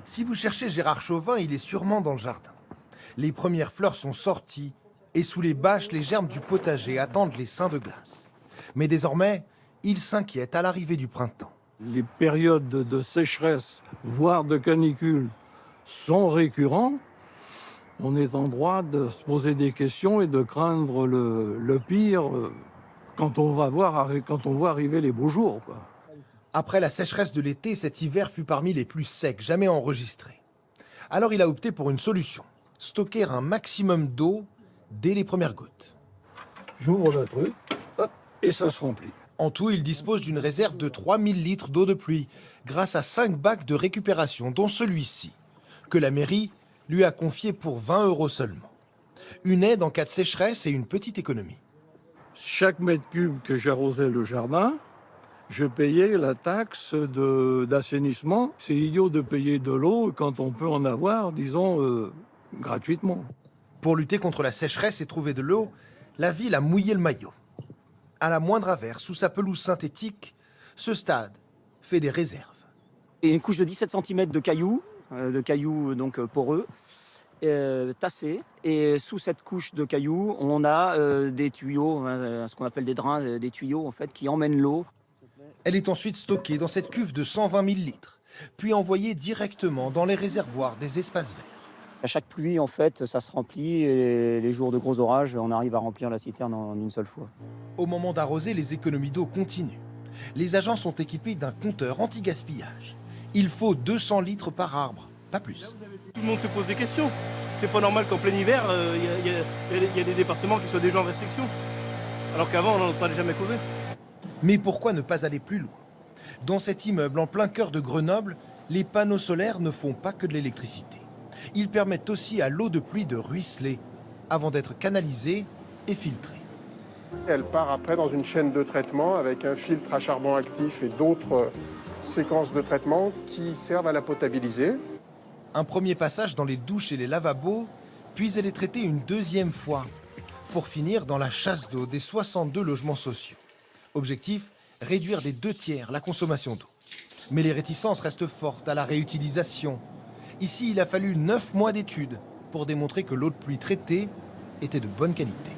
Si vous cherchez Gérard Chauvin, il est sûrement dans le jardin. Les premières fleurs sont sorties et sous les bâches, les germes du potager attendent les seins de glace. Mais désormais, il s'inquiète à l'arrivée du printemps. Les périodes de sécheresse, voire de canicule, sont récurrentes. On est en droit de se poser des questions et de craindre le pire quand on voit arriver les beaux jours, quoi. Après la sécheresse de l'été, cet hiver fut parmi les plus secs jamais enregistrés. Alors il a opté pour une solution, stocker un maximum d'eau dès les premières gouttes. J'ouvre le truc, hop, et ça se remplit. En tout, il dispose d'une réserve de 3000 litres d'eau de pluie, grâce à 5 bacs de récupération, dont celui-ci, que la mairie lui a confié pour 20 € seulement. Une aide en cas de sécheresse et une petite économie. Chaque mètre cube que j'arrosais le jardin, je payais la taxe d'assainissement. C'est idiot de payer de l'eau quand on peut en avoir, disons, gratuitement. Pour lutter contre la sécheresse et trouver de l'eau, la ville a mouillé le maillot. À la moindre averse, sous sa pelouse synthétique, ce stade fait des réserves. Et une couche de 17 cm de cailloux donc poreux, tassés. Et sous cette couche de cailloux, on a des tuyaux, ce qu'on appelle des drains, des tuyaux en fait, qui emmènent l'eau. Elle est ensuite stockée dans cette cuve de 120 000 litres, puis envoyée directement dans les réservoirs des espaces verts. À chaque pluie, en fait, ça se remplit et les jours de gros orages, on arrive à remplir la citerne en une seule fois. Au moment d'arroser, les économies d'eau continuent. Les agents sont équipés d'un compteur anti-gaspillage. Il faut 200 litres par arbre, pas plus. Tout le monde se pose des questions. C'est pas normal qu'en plein hiver, il y a des départements qui soient déjà en restriction. Alors qu'avant, on n'en parlait jamais causé. Mais pourquoi ne pas aller plus loin? Dans cet immeuble en plein cœur de Grenoble, les panneaux solaires ne font pas que de l'électricité. Ils permettent aussi à l'eau de pluie de ruisseler avant d'être canalisée et filtrée. Elle part après dans une chaîne de traitement avec un filtre à charbon actif et d'autres séquences de traitement qui servent à la potabiliser. Un premier passage dans les douches et les lavabos, puis elle est traitée une deuxième fois pour finir dans la chasse d'eau des 62 logements sociaux. Objectif, réduire des 2/3 la consommation d'eau. Mais les réticences restent fortes à la réutilisation. Ici, il a fallu 9 mois d'études pour démontrer que l'eau de pluie traitée était de bonne qualité.